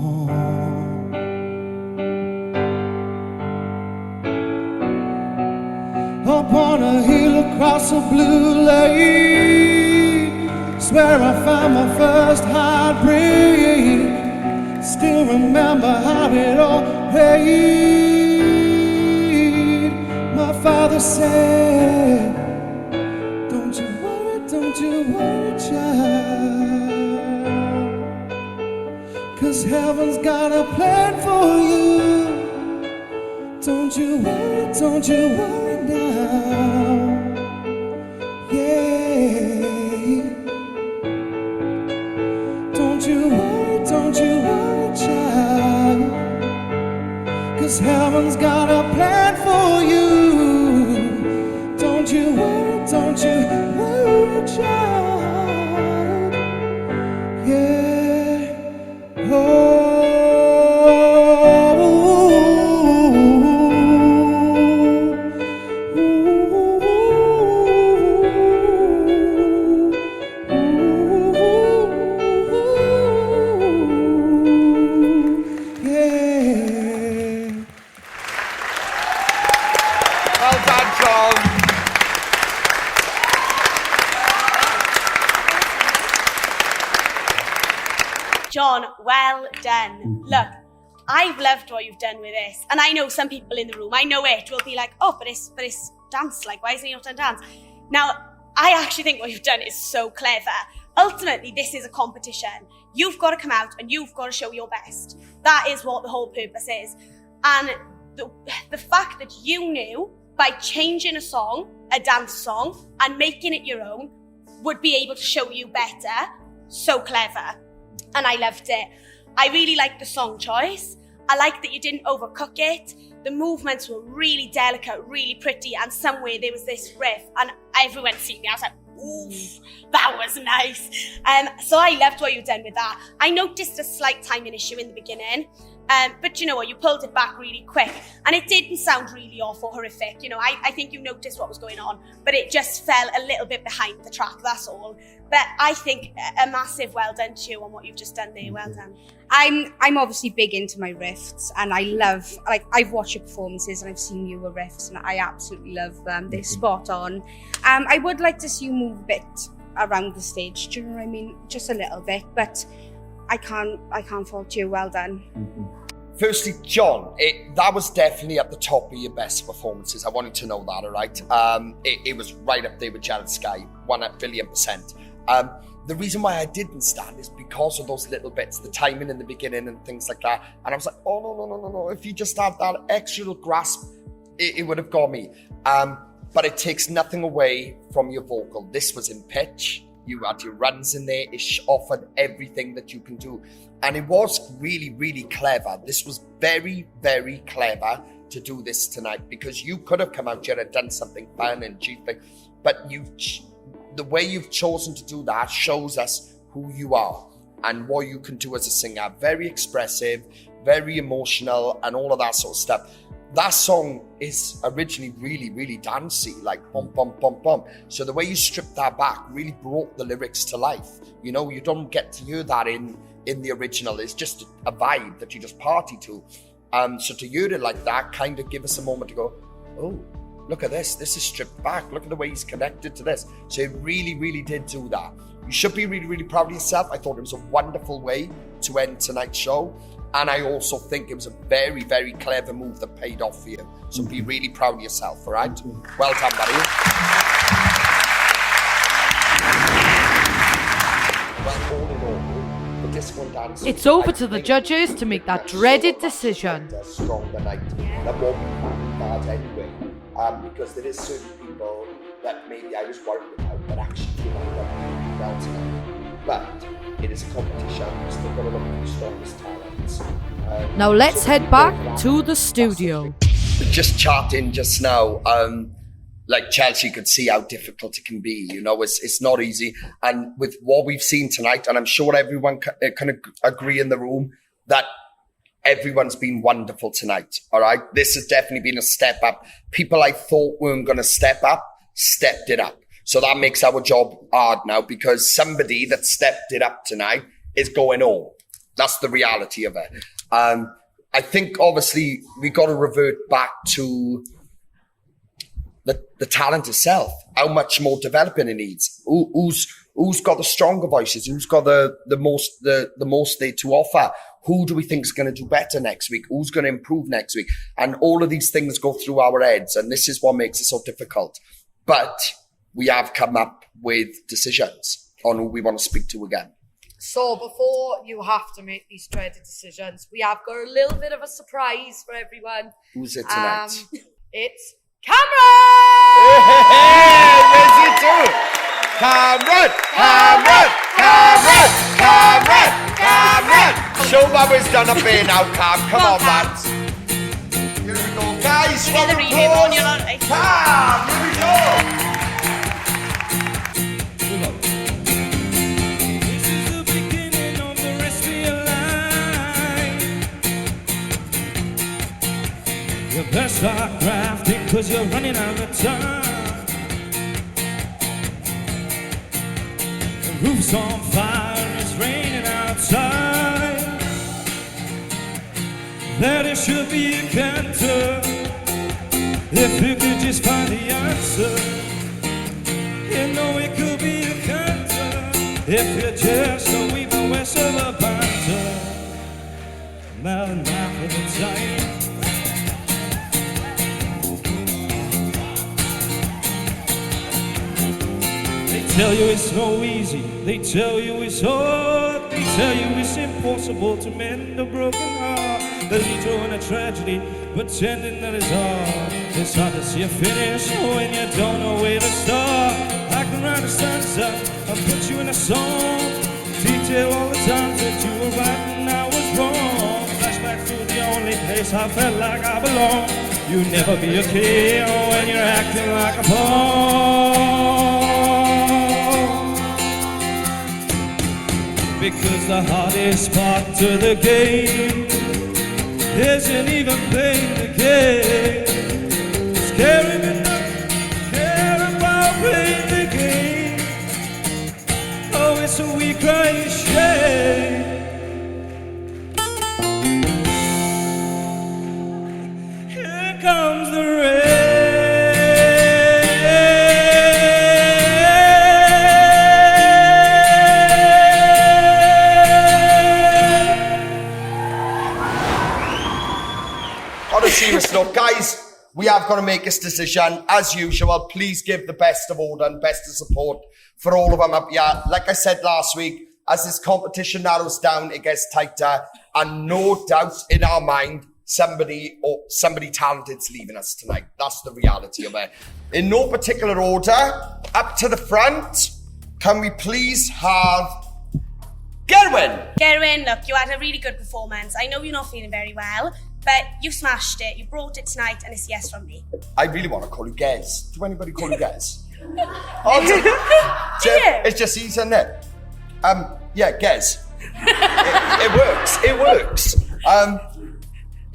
[SPEAKER 8] Upon a hill across a blue lake, swear I found my first heartbreak. Still remember how it all played. My father said, don't you worry, child, 'cause heaven's got a plan for you. Don't you worry now. Yeah. Don't you worry, child, 'cause heaven's got a plan for you. Don't you worry, child. Yeah. Oh.
[SPEAKER 5] John, well done. Look, I've loved what you've done with this. And I know some people in the room, I know it, will be like, oh, but it's dance, like, why isn't he not done dance? Now, I actually think what you've done is so clever. Ultimately, this is a competition. You've got to come out and you've got to show your best. That is what the whole purpose is. And the fact that you knew by changing a song, a dance song, and making it your own, would be able to show you better, so clever. And I loved it. I really liked the song choice. I liked that you didn't overcook it. The movements were really delicate, really pretty, and somewhere there was this riff, and everyone seen me. I was like, oof, that was nice. So I loved what you've done with that. I noticed a slight timing issue in the beginning, but you know what, you pulled it back really quick, and it didn't sound really off or horrific. You know, I think you noticed what was going on, but it just fell a little bit behind the track, that's all. But I think a massive well done to you on what you've just done there. Well done.
[SPEAKER 7] I'm obviously big into my riffs, and I love, like, I've watched your performances and I've seen your riffs, and I absolutely love them. They're spot on. I would like to see you move a bit around the stage. Do you know what I mean? Just a little bit, but I can't fault you. Well done.
[SPEAKER 4] Firstly, John, that was definitely at the top of your best performances. I wanted to know that, all right? It was right up there with Jared Sky, 1,000,000,000%. The reason why I didn't stand is because of those little bits, the timing in the beginning and things like that. And I was like, oh, no. If you just had that extra little grasp, it would have got me. but it takes nothing away from your vocal. This was in pitch. You had your runs in there. It offered everything that you can do. And it was really, really clever. This was very, very clever to do this tonight, because you could have come out here and done something fun and cheap, but the way you've chosen to do that shows us who you are and what you can do as a singer. Very expressive, very emotional, and all of that sort of stuff. That song is originally really, really dancey, like bum, bum, bum, bum. So the way you stripped that back really brought the lyrics to life. You know, you don't get to hear that in the original. It's just a vibe that you just party to. So to hear it like that kind of give us a moment to go, oh, look at this. This is stripped back. Look at the way he's connected to this. So it really, really did do that. You should be really, really proud of yourself. I thought it was a wonderful way to end tonight's show. And I also think it was a very, very clever move that paid off for you. So be really proud of yourself, all right? Well done, buddy. Well, all in all, the disco dance.
[SPEAKER 10] It's over to the judges to make that dreaded decision.
[SPEAKER 4] A stronger night than what we had anyway. Because there is certain people that maybe I was worried about that actually came out really well tonight. But it is a competition. We've still got to look at the strongest talents.
[SPEAKER 10] Now let's head back to the studio.
[SPEAKER 4] Just chatting just now, like Chelsea could see how difficult it can be. You know, it's not easy. And with what we've seen tonight, and I'm sure everyone can agree in the room that everyone's been wonderful tonight. All right, this has definitely been a step up. People I thought weren't going to step up, stepped it up. So that makes our job hard now, because somebody that stepped it up tonight is going home. That's the reality of it. I think obviously we got to revert back to the talent itself. How much more developing it needs. Who's got the stronger voices? Who's got the most there to offer? Who do we think is going to do better next week? Who's going to improve next week? And all of these things go through our heads, and this is what makes it so difficult. But we have come up with decisions on who we want to speak to again.
[SPEAKER 9] So before you have to make these dreaded decisions, we have got a little bit of a surprise for everyone.
[SPEAKER 4] Who's it tonight?
[SPEAKER 9] It's Cameron!
[SPEAKER 4] Hey, where's it to? Cameron! Cameron! Cameron! Cameron! Cameron! Show what was done up here now, Cam. Come on, lads. Here we go, guys. Round of applause. Cam, here we go.
[SPEAKER 8] You best start crafting, 'cause you're running out of time. The roof's on fire, it's raining outside. That it should be a canter, if you could just find the answer. You know it could be a canter, if you're just a weaver west of a banter. Now for the time. They tell you it's so easy, they tell you it's hard, they tell you it's impossible to mend a broken heart. They lead you in a tragedy, pretending that it's hard. It's hard to see a finish when you don't know where to start. I can write a stanza and put you in a song, detail all the times that you were right and I was wrong. Flashback to the only place I felt like I belong. You never be a king when you're acting like a pawn. Because the hardest part to the game isn't even playing the game. It's caring enough, care about playing the game. Oh, it's a weak crying shame. Here comes the rain.
[SPEAKER 4] Serious note, guys, we have got to make this decision. As usual, please give the best of order and best of support for all of them up here. Like I said last week, as this competition narrows down, it gets tighter, and no doubt in our mind, somebody talented's leaving us tonight. That's the reality of it. In no particular order, up to the front, can we please have Gerwin?
[SPEAKER 5] Gerwin, look, you had a really good performance. I know you're not feeling very well, but you smashed it. You brought it tonight, and it's a yes from me.
[SPEAKER 4] I really want to call you Gez. Do anybody call you Gez? It's just easy, isn't it? Yeah, Gez. It works.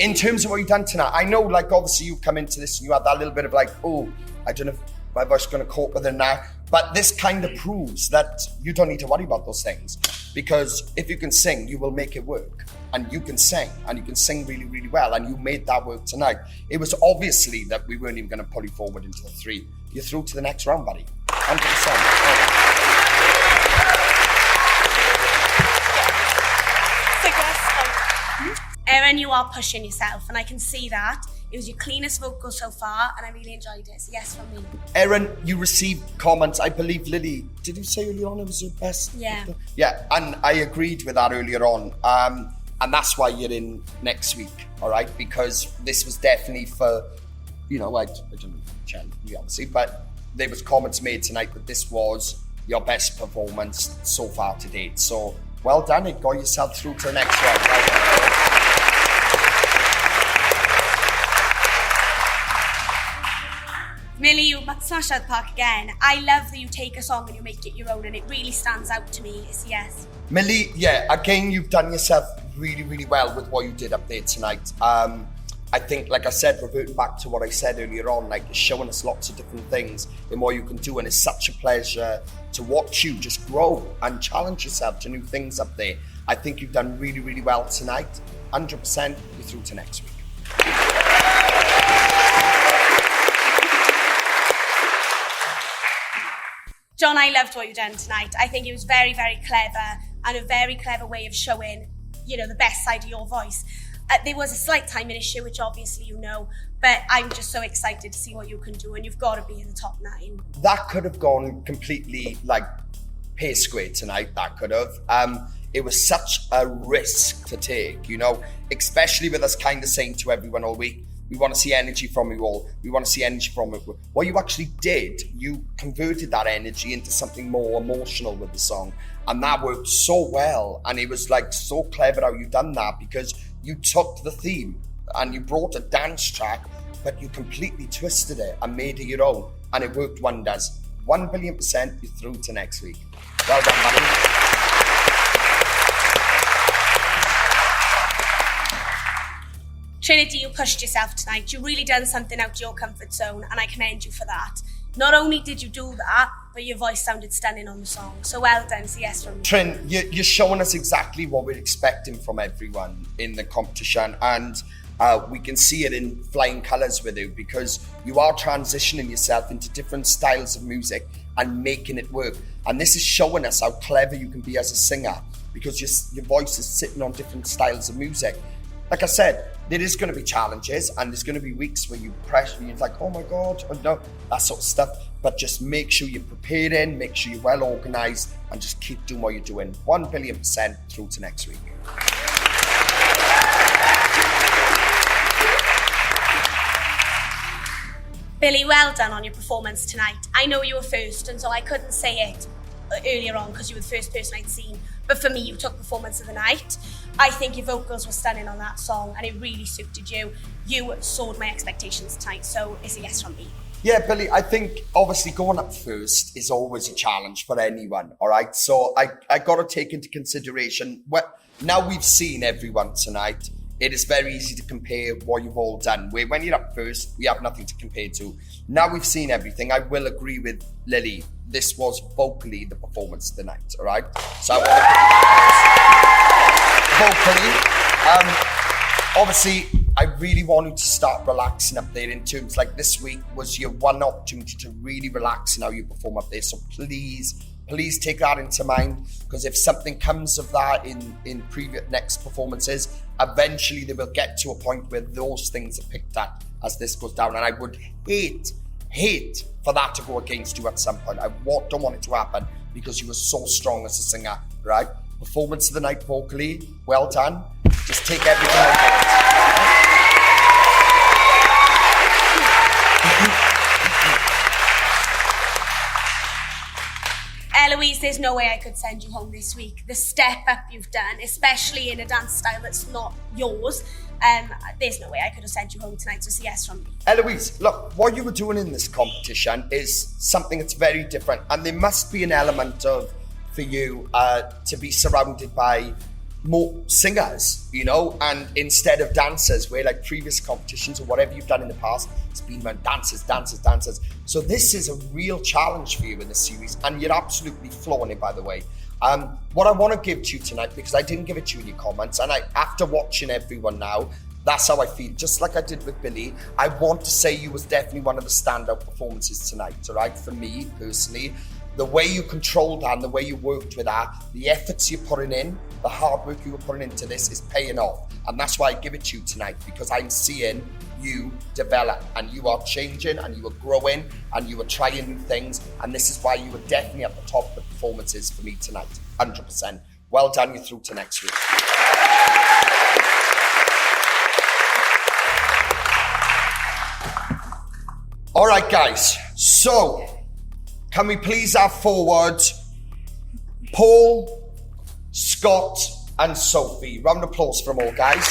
[SPEAKER 4] In terms of what you've done tonight, I know, like, obviously you've come into this and you had that little bit of like, oh, I don't know if my voice is going to cope with it now. But this kind of proves that you don't need to worry about those things, because if you can sing, you will make it work. And you can sing, and you can sing really, really well, and you made that work tonight. It was obviously that we weren't even going to pull you forward into the 3. You're through to the next round, buddy. 100%.
[SPEAKER 5] Erin, you are pushing yourself, and I can see that. It was your cleanest vocal so far, and I really enjoyed it. So yes from me.
[SPEAKER 4] Erin, you received comments. I believe Lily, did you say earlier on it was your best?
[SPEAKER 5] Yeah.
[SPEAKER 4] Yeah, and I agreed with that earlier on. And that's why you're in next week, all right? Because this was definitely for, you know, I don't know, obviously, but there was comments made tonight that this was your best performance so far to date. So well done, it got yourself through to the next round. Well done.
[SPEAKER 5] Millie, you smashed out the park again. I love that you take a song and you make it your own, and it really stands out to me. It's a yes.
[SPEAKER 4] Millie, yeah, again, you've done yourself really, really well with what you did up there tonight. I think, like I said, reverting back to what I said earlier on, like, it's showing us lots of different things in what you can do, and it's such a pleasure to watch you just grow and challenge yourself to new things up there. I think you've done really, really well tonight. 100%, you're through to next week.
[SPEAKER 5] John, I loved what you done tonight. I think it was very, very clever, and a very clever way of showing, you know, the best side of your voice. There was a slight timing issue, which obviously you know, but I'm just so excited to see what you can do, and you've got to be in the top 9.
[SPEAKER 4] That could have gone completely, like, pace square tonight, that could have. It was such a risk to take, you know, especially with us kind of saying to everyone all week, we want to see energy from you all. We want to see energy from it. What you actually did, you converted that energy into something more emotional with the song. And that worked so well. And it was like so clever how you done that, because you took the theme and you brought a dance track, but you completely twisted it and made it your own. And it worked wonders. 1 billion%, you're through to next week. Well done, buddy.
[SPEAKER 5] Trinity, you pushed yourself tonight. You really done something out of your comfort zone, and I commend you for that. Not only did you do that, but your voice sounded stunning on the song. So well done, so yes from me.
[SPEAKER 4] Trent, you're showing us exactly what we're expecting from everyone in the competition, and we can see it in flying colours with you, because you are transitioning yourself into different styles of music and making it work. And this is showing us how clever you can be as a singer, because your voice is sitting on different styles of music. Like I said, there is going to be challenges, and there's going to be weeks where you pressure, you're like, oh my God, oh no, that sort of stuff. But just make sure you're prepared make sure you're well organised, and just keep doing what you're doing. 1 billion% through to next week.
[SPEAKER 5] Billy, well done on your performance tonight. I know you were first, and so I couldn't say it earlier on because you were the first person I'd seen. But for me, you took performance of the night. I think your vocals were stunning on that song, and it really suited you. You soared my expectations tonight, so it's a yes from me.
[SPEAKER 4] Yeah, Billy, I think obviously going up first is always a challenge for anyone, all right? So I got to take into consideration, now we've seen everyone tonight, it is very easy to compare what you've all done. Where when you're up first, we have nothing to compare to. Now we've seen everything. I will agree with Lily. This was vocally the performance of the night, all right? So I want to vocally. Obviously, I really wanted to start relaxing up there in terms like this week was your one opportunity to really relax in how you perform up there. So please take that into mind, because if something comes of that in previous next performances, eventually they will get to a point where those things are picked up as this goes down. And I would hate for that to go against you at some point. I don't want it to happen, because you were so strong as a singer, right? Performance of the night vocally, well done. Just take everything I did.
[SPEAKER 5] Eloise, there's no way I could send you home this week. The step up you've done, especially in a dance style that's not yours, there's no way I could have sent you home tonight, so it's a yes from me.
[SPEAKER 4] Eloise, look, what you were doing in this competition is something that's very different, and there must be an element of, for you, to be surrounded by more singers, you know, and instead of dancers, where like previous competitions or whatever you've done in the past, it's been around dancers. So this is a real challenge for you in this series, and you're absolutely flawing it, by the way. What I want to give to you tonight, because I didn't give it to you in your comments, and after watching everyone now, that's how I feel. Just like I did with Millie, I want to say you was definitely one of the standout performances tonight, all right? For me, personally, the way you controlled that and the way you worked with that, the efforts you're putting in, the hard work you were putting into this is paying off. And that's why I give it to you tonight, because I'm seeing you develop, and you are changing, and you are growing, and you are trying new things. And this is why you were definitely at the top of the performances for me tonight, 100%. Well done, you're through to next week. All right, guys, so can we please have forward Paul, Scott, and Sophie? Round of applause for them all, guys.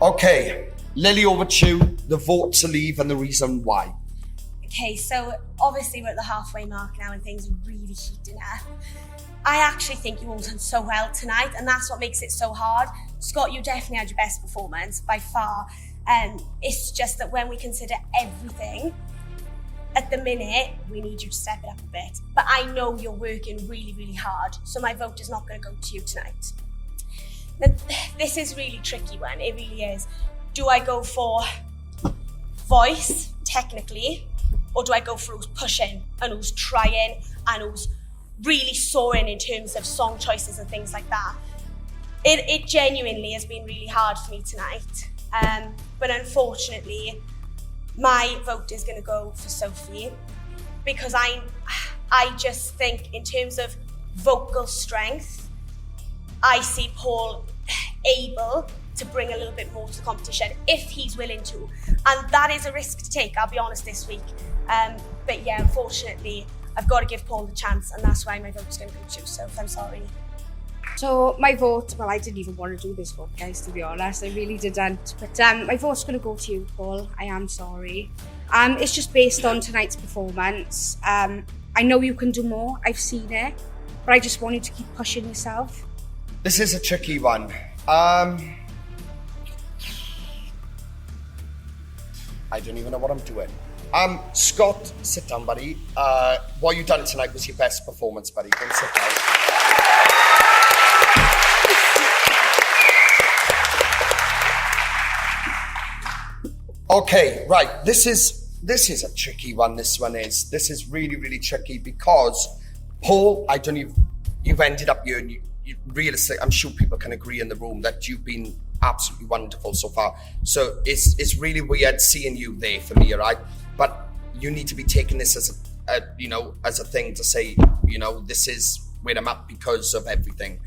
[SPEAKER 4] Okay, Lily, over to you. The vote to leave and the reason why.
[SPEAKER 5] Okay, so obviously we're at the halfway mark now and things are really heating up. I actually think you all done so well tonight, and that's what makes it so hard. Scott, you definitely had your best performance by far. It's just that when we consider everything, at the minute, we need you to step it up a bit. But I know you're working really, really hard, so my vote is not going to go to you tonight. Now, this is a really tricky one, it really is. Do I go for voice, technically, or do I go for who's pushing and who's trying and who's really soaring in terms of song choices and things like that? It genuinely has been really hard for me tonight. But unfortunately, my vote is going to go for Sophie, because I just think in terms of vocal strength, I see Paul able to bring a little bit more to the competition if he's willing to. And that is a risk to take, I'll be honest, this week. But yeah, unfortunately, I've got to give Paul the chance, and that's why my vote's going to go to you, so I'm sorry.
[SPEAKER 7] So my vote, well, I didn't even want to do this vote, guys, to be honest. I really didn't. But my vote's going to go to you, Paul. I am sorry. It's just based on tonight's performance. I know you can do more. I've seen it. But I just want you to keep pushing yourself.
[SPEAKER 4] This is a tricky one. I don't even know what I'm doing. Scott, sit down, buddy. What you done tonight was your best performance, buddy. Go and sit down. Okay, right. This is a tricky one. This is really, really tricky, because Paul, you've ended up here, and you realistically, I'm sure people can agree in the room that you've been absolutely wonderful so far. So it's really weird seeing you there for me, all right? But you need to be taking this as a thing to say, this is where I'm at because of everything.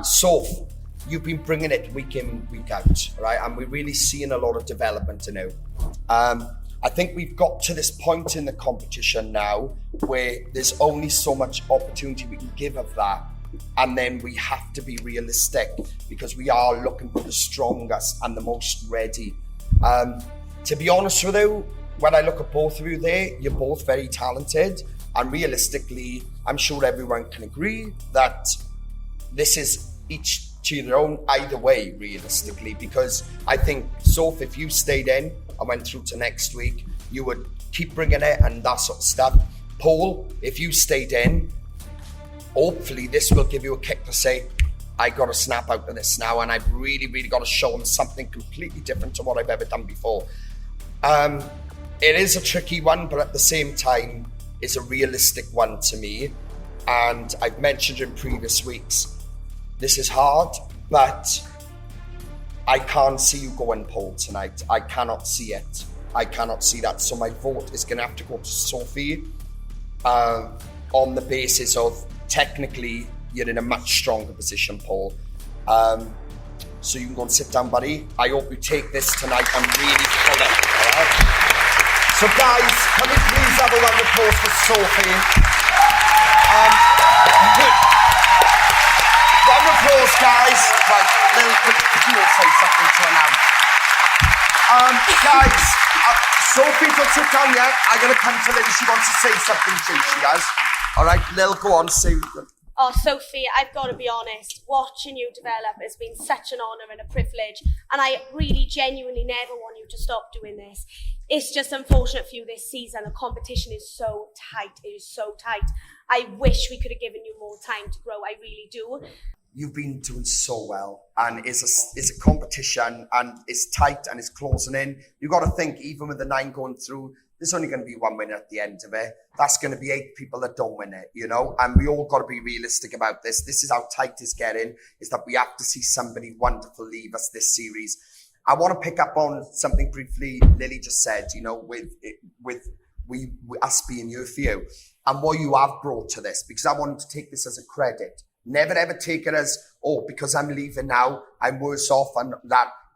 [SPEAKER 4] So you've been bringing it week in, week out, right? And we're really seeing a lot of development in you. I think we've got to this point in the competition now where there's only so much opportunity we can give of that. And then we have to be realistic, because we are looking for the strongest and the most ready. To be honest with you, when I look at both of you there, you're both very talented. And realistically, I'm sure everyone can agree that this is each to their own either way, realistically. Because I think, Soph, if you stayed in and went through to next week, you would keep bringing it and that sort of stuff. Paul, if you stayed in, hopefully this will give you a kick to say, I got to snap out of this now, and I've really, really got to show them something completely different to what I've ever done before. It is a tricky one, but at the same time, it's a realistic one to me. And I've mentioned in previous weeks, this is hard, but I can't see you going Paul tonight. I cannot see it. I cannot see that. So my vote is going to have to go to Sophie on the basis of technically you're in a much stronger position, Paul. So you can go and sit down, buddy. I hope you take this tonight and really pull it, all right? So guys, can we please have a round of applause for Sophie? Round of applause, guys. Right, Lil, you will say something to her now. Guys, Sophie, don't sit down yet. I'm going to come to Lily. She wants to say something too, she does. All right, Lil, go on, say.
[SPEAKER 5] Oh, Sophie, I've got to be honest. Watching you develop has been such an honour and a privilege. And I really genuinely never want you to stop doing this. It's just unfortunate for you this season. The competition is so tight. It is so tight. I wish we could have given you more time to grow. I really do.
[SPEAKER 4] You've been doing so well, and it's a competition, and it's tight, and it's closing in. You've got to think, even with the 9 going through, there's only going to be 1 winner at the end of it. That's going to be 8 people that don't win it, you know? And we all got to be realistic about this. This is how tight it's getting, is that we have to see somebody wonderful leave us this series. I want to pick up on something briefly Lily just said, you know, with us being here for you, and what you have brought to this, because I want to take this as a credit. Never ever take it as, oh, because I'm leaving now, I'm worse off, and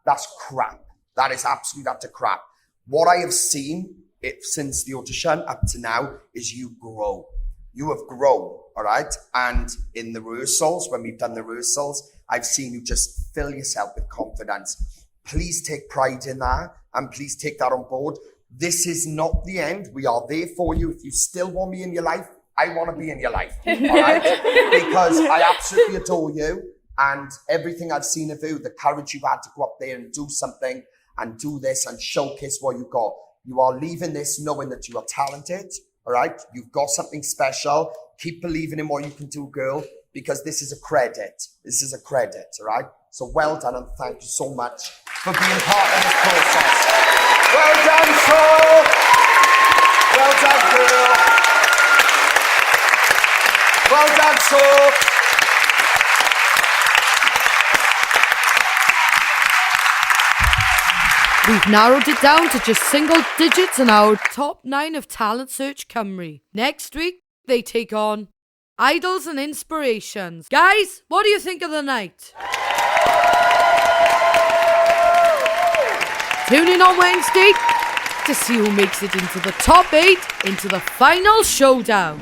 [SPEAKER 4] that's crap. That is absolutely utter crap. What I have seen since the audition up to now is you grow. You have grown, all right? And in the rehearsals, when we've done the rehearsals, I've seen you just fill yourself with confidence. Please take pride in that, and please take that on board. This is not the end. We are there for you. If you still want me in your life, I want to be in your life, all right? Because I absolutely adore you, and everything I've seen of you, the courage you've had to go up there and do something and do this and showcase what you got. You are leaving this knowing that you are talented, all right? You've got something special. Keep believing in what you can do, girl, because this is a credit. This is a credit, all right? So well done, and thank you so much for being part of this process. Well done, Soul. Well done, girl. Well done, Soul.
[SPEAKER 10] We've narrowed it down to just single digits in our top 9 of Talent Search Cymru. Next week, they take on Idols and Inspirations. Guys, what do you think of the night? Tune in on Wednesday to see who makes it into the top 8 into the final showdown.